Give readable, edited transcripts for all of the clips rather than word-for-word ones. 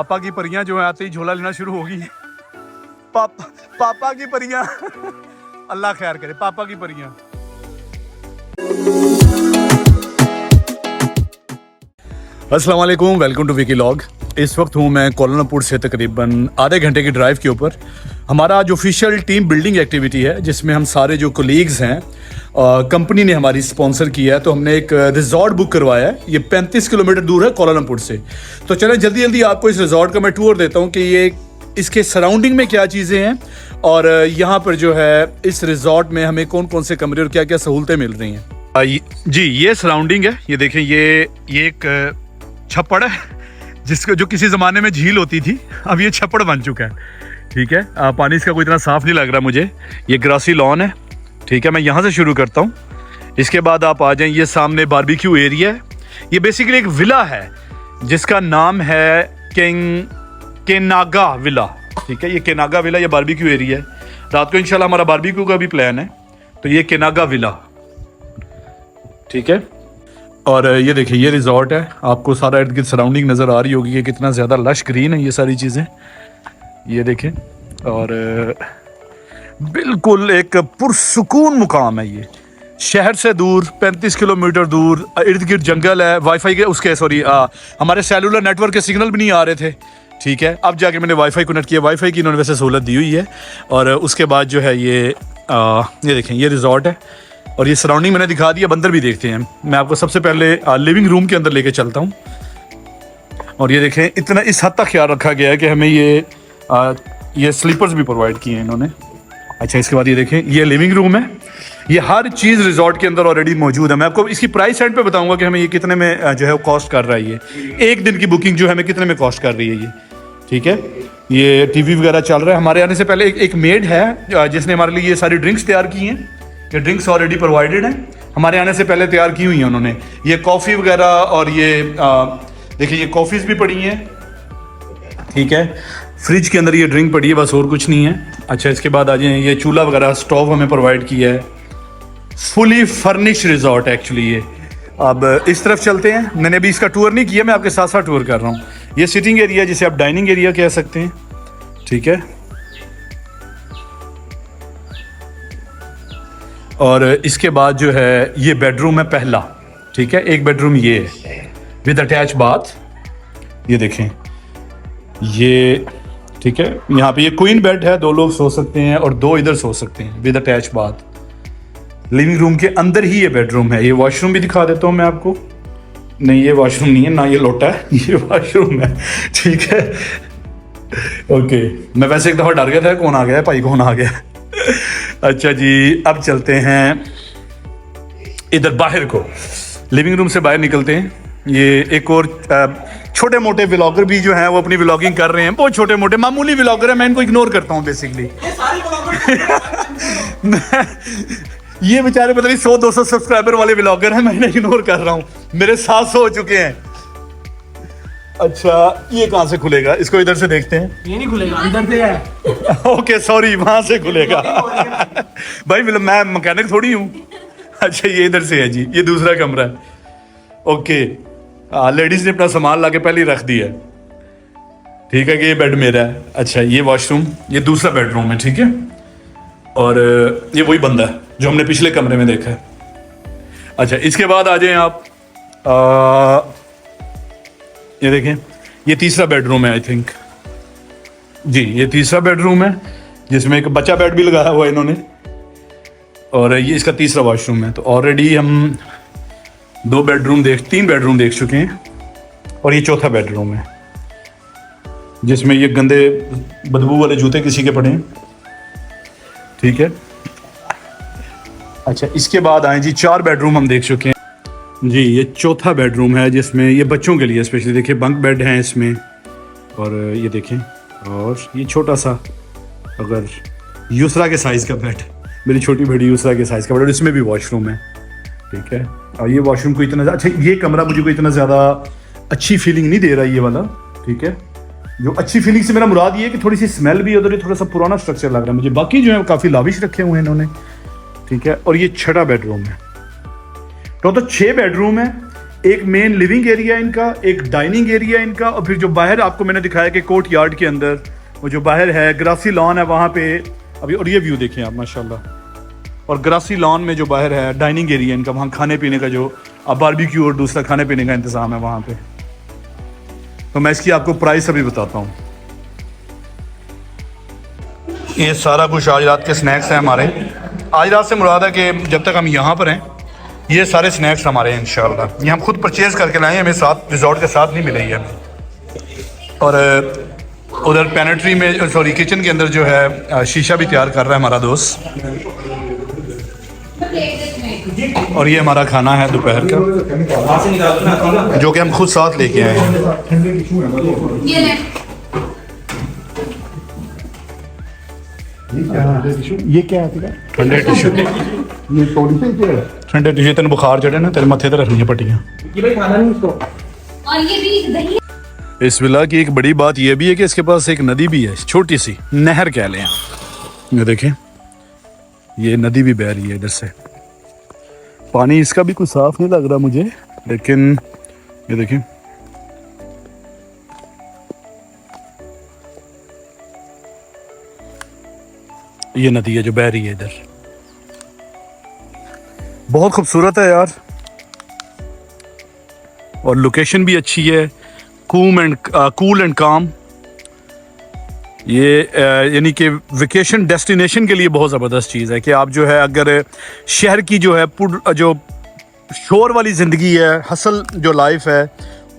पापा की परियां जो है आते ही झोला लेना शुरू होगी। पापा की परियां अल्लाह खैर करे, पापा की परियां। अस्सलाम वालेकुम, वेलकम टू विकी लॉग। इस वक्त हूँ मैं कोलालमपुर से तकरीबन आधे घंटे की ड्राइव के ऊपर। हमारा आज ऑफिशियल टीम बिल्डिंग एक्टिविटी है जिसमें हम सारे जो कोलीग्स हैं, कंपनी ने हमारी स्पॉन्सर किया है, तो हमने एक रिजॉर्ट बुक करवाया है। ये 35 किलोमीटर दूर है कोलालमपुर से। तो चलें जल्दी जल्दी आपको इस रिजॉर्ट का मैं टूर देता हूँ कि ये इसके सराउंडिंग में क्या चीज़ें हैं और यहाँ पर जो है इस रिजॉर्ट में हमें कौन कौन से कमरे और क्या क्या सहूलतें मिल रही हैं। जी ये सराउंडिंग है, ये देखें, ये एक छप्पड़ है जिसको जो किसी ज़माने में झील होती थी, अब ये छप्पड़ बन चुका है। ठीक है, पानी इसका कोई इतना साफ़ नहीं लग रहा मुझे। ये ग्रासी लॉन है। ठीक है, मैं यहाँ से शुरू करता हूँ। इसके बाद आप आ जाएं, ये सामने बारबेक्यू एरिया है। ये बेसिकली एक विला है जिसका नाम है केनागा विला। ठीक है, ये केनागा विला, ये बारबेक्यू एरिया है। रात को इंशाल्लाह हमारा बारबेक्यू का भी प्लान है। तो ये केनागा विला, ठीक है। और ये देखिए, ये रिजॉर्ट है। आपको सारा इर्द गिर्द सराउंडिंग नज़र आ रही होगी कि कितना ज़्यादा लश ग्रीन है ये सारी चीज़ें। ये देखें, और बिल्कुल एक पुरसुकून मुकाम है ये, शहर से दूर, 35 किलोमीटर दूर, इर्द गिर्द जंगल है। वाईफाई के उसके हमारे सेलुलर नेटवर्क के सिग्नल भी नहीं आ रहे थे। ठीक है, अब जाके मैंने वाईफाई कनेक्ट किया। वाईफाई की इन्होंने वैसे सहूलत दी हुई है। और उसके बाद जो है ये देखें, ये रिजॉर्ट है और ये सराउंडिंग मैंने दिखा दिया। बंदर भी देखते हैं। मैं आपको सबसे पहले लिविंग रूम के अंदर लेके चलता हूँ। और ये देखें, इतना इस हद तक ख्याल रखा गया है कि हमें ये स्लीपर्स भी प्रोवाइड किए हैं इन्होंने। अच्छा, इसके बाद ये देखें, ये लिविंग रूम है। ये हर चीज़ रिजॉर्ट के अंदर ऑलरेडी मौजूद है। मैं आपको इसकी प्राइस एंड पे बताऊंगा कि हमें ये कितने में जो है वो कॉस्ट कर रहा है। ये एक दिन की बुकिंग जो है हमें कितने में कॉस्ट कर रही है ये। ठीक है, ये टीवी वगैरह चल रहा है। हमारे आने से पहले एक मेड है जिसने हमारे लिए ये सारी ड्रिंक्स तैयार की हैं। ये ड्रिंक्स ऑलरेडी प्रोवाइडेड हैं, हमारे आने से पहले तैयार की हुई हैं उन्होंने। ये कॉफ़ी वगैरह और ये देखिए, ये कॉफ़ीज़ भी पड़ी हैं। ठीक है, फ्रिज के अंदर ये ड्रिंक पड़ी है, बस और कुछ नहीं है। अच्छा, इसके बाद आ जाए, ये चूल्हा वगैरह स्टोव हमें प्रोवाइड किया है। फुली फर्निश रिजॉर्ट एक्चुअली ये। अब इस तरफ चलते हैं। मैंने अभी इसका टूर नहीं किया, मैं आपके साथ साथ टूर कर रहा हूँ। ये सिटिंग एरिया, जिसे आप डाइनिंग एरिया कह सकते हैं। ठीक है, और इसके बाद जो है ये बेडरूम है पहला। ठीक है, एक बेडरूम ये है विद अटैच बाथ। ये देखें, ये ठीक है, यहाँ पे ये क्वीन बेड है, 2 लोग सो सकते हैं और 2 इधर सो सकते हैं with attach bath. Living room के अंदर ही ये बेडरूम है। ये वॉशरूम भी दिखा देता हूँ मैं आपको। नहीं, ये वॉशरूम नहीं है, ना ये लोटा है, ये वॉशरूम है। ठीक है, ओके। मैं वैसे एक दफ़ा डर गया था, कौन आ गया है भाई, कौन आ गया। अच्छा जी, अब चलते हैं इधर बाहर को। लिविंग रूम से बाहर निकलते हैं। ये एक और छोटे मोटे व्लॉगर भी जो हैं वो अपनी व्लॉगिंग कर रहे हैं। बहुत छोटे मोटे मामूली व्लॉगर हैं, मैं इनको इग्नोर करता हूँ बेसिकली। ये बेचारे पता नहीं 100-200 सब्सक्राइबर वाले व्लॉगर हैं, मैं इन्हें इग्नोर कर रहा हूँ। मेरे 700 हो चुके हैं। अच्छा, ये कहाँ से खुलेगा? इसको इधर से देखते हैं। ये नहीं खुलेगा, अंदर से है। ओके सॉरी, वहां से खुलेगा। भाई मैं मैकेनिक थोड़ी हूँ। अच्छा, ये इधर से है जी, ये दूसरा कमरा है। ओके, लेडीज ने अपना सामान लाके पहले ही रख दिया है। ठीक है कि ये बेड मेरा है। अच्छा, ये वॉशरूम, ये दूसरा बेडरूम है। ठीक है, और ये वही बंदा है जो हमने पिछले कमरे में देखा है। अच्छा, इसके बाद आ जाएं आप। ये देखें, ये तीसरा बेडरूम है आई थिंक। जी, ये तीसरा बेडरूम है जिसमें एक बच्चा बेड भी लगाया हुआ है इन्होंने। और ये इसका तीसरा वॉशरूम है। तो ऑलरेडी हम 3 बेडरूम देख चुके हैं और ये चौथा बेडरूम है जिसमें ये गंदे बदबू वाले जूते किसी के पड़े हैं। ठीक है, अच्छा, इसके बाद आए जी, 4 बेडरूम हम देख चुके हैं जी। ये चौथा बेडरूम है जिसमें ये बच्चों के लिए स्पेशली देखिए बंक बेड हैं इसमें। और ये देखें, और ये छोटा सा, अगर यूसरा के साइज़ का बेड, मेरी छोटी बेटी यूसरा के साइज़ का बेड, और इसमें भी वॉशरूम है। ठीक है, और ये वॉशरूम को इतना अच्छा, ये कमरा मुझे कोई इतना ज़्यादा अच्छी फीलिंग नहीं दे रहा ये वाला। ठीक है, जो अच्छी फीलिंग से मेरा मुराद ये है कि थोड़ी सी स्मेल भी उधर, थोड़ा सा पुराना स्ट्रक्चर लग रहा है मुझे। बाकी जो है काफ़ी लाविश रखे हुए हैं इन्होंने। ठीक है, और ये छठा बेडरूम है। टोटल 6 बेडरूम है, एक मेन लिविंग एरिया इनका, एक डाइनिंग एरिया इनका, और फिर जो बाहर आपको मैंने दिखाया कि कोर्ट यार्ड के अंदर वो जो बाहर है ग्रासी लॉन है वहाँ पे अभी, और ये व्यू देखें आप माशाल्लाह। और ग्रासी लॉन में जो बाहर है डाइनिंग एरिया इनका, वहाँ खाने पीने का जो बारबेक्यू और दूसरा खाने पीने का इंतज़ाम है वहाँ पे। तो मैं इसकी आपको प्राइस अभी बताता हूँ। ये सारा कुछ आज रात के स्नैक्स हैं हमारे। आज रात से मुराद है कि जब तक हम यहाँ पर हैं ये सारे स्नैक्स हमारे हैं इंशाल्लाह। ये हम खुद परचेज़ करके लाए हैं, हमें साथ रिजॉर्ट के साथ नहीं मिले है। और उधर पेनेट्री में सॉरी किचन के अंदर जो है शीशा भी तैयार कर रहा है हमारा दोस्त। और ये हमारा खाना है दोपहर का जो कि हम खुद साथ लेके आए हैं। ये क्या है? ठंडे टिश्यू, ये थोड़ी सी क्या है? ठंडे टिश्यू तेन बुखार चढ़े ना तेरे मत्थे ते रखनी है पट्टियाँ। ये भाई खाना नहीं इसको। और ये भी दही। इस विला की एक बड़ी बात यह भी है कि इसके पास एक नदी भी है, छोटी सी नहर कह लें। ये देखें ये नदी भी बह रही है इधर से। पानी इसका भी कुछ साफ नहीं लग रहा मुझे, लेकिन ये देखें ये नदी है जो बह रही है इधर। बहुत खूबसूरत है यार, और लोकेशन भी अच्छी है, कूल एंड काम। ये यानी कि वेकेशन डेस्टिनेशन के लिए बहुत ज़बरदस्त चीज़ है कि आप जो है अगर शहर की जो है जो शोर वाली ज़िंदगी है, हसल जो लाइफ है,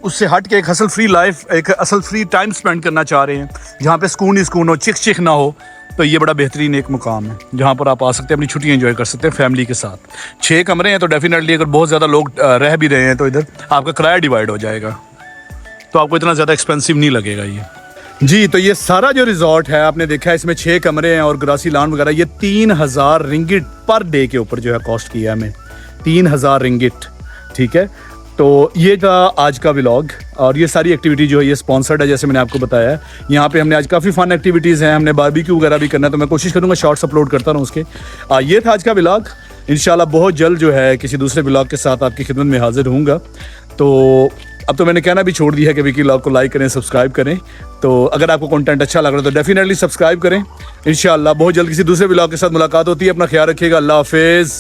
उससे हट के एक हसल फ्री लाइफ, एक असल फ्री टाइम स्पेंड करना चाह रहे हैं जहाँ पे सुकून ही सुकून हो, चिक ना हो, तो ये बड़ा बेहतरीन एक मुकाम है जहाँ पर आप आ सकते हैं, अपनी छुट्टी एंजॉय कर सकते हैं फैमिली के साथ। 6 कमरे हैं तो डेफिनेटली अगर बहुत ज़्यादा लोग रह भी रहे हैं तो इधर आपका किराया डिवाइड हो जाएगा, तो आपको इतना ज़्यादा एक्सपेंसिव नहीं लगेगा ये जी। तो ये सारा जो रिजॉर्ट है आपने देखा है, इसमें 6 कमरे हैं और ग्रासी लॉन वगैरह। ये 3000 रिंगिट पर डे के ऊपर जो है कॉस्ट किया है हमें, 3000 रिंगिट। ठीक है, तो ये था आज का व्लॉग। और ये सारी एक्टिविटी जो है ये स्पॉन्सर्ड है, जैसे मैंने आपको बताया। यहाँ पे हमने आज काफ़ी फन एक्टिविटीज़ हैं, हमने बारबेक्यू वगैरह भी करना है, तो मैं कोशिश करूँगा शॉर्ट्स अपलोड करता रहूँ उसके। ये था आज का व्लॉग। इंशाल्लाह बहुत जल्द जो है किसी दूसरे व्लॉग के साथ आपकी खिदमत में हाजिर होऊंगा। तो अब तो मैंने कहना भी छोड़ दिया है कि विकी व्लॉग को लाइक करें, सब्सक्राइब करें। तो अगर आपको कंटेंट अच्छा लग रहा है तो डेफिनेटली सब्सक्राइब करें। इंशाल्लाह बहुत जल्द किसी दूसरे व्लॉग के साथ मुलाकात होती है। अपना ख्याल रखिएगा। अल्लाह हाफिज़।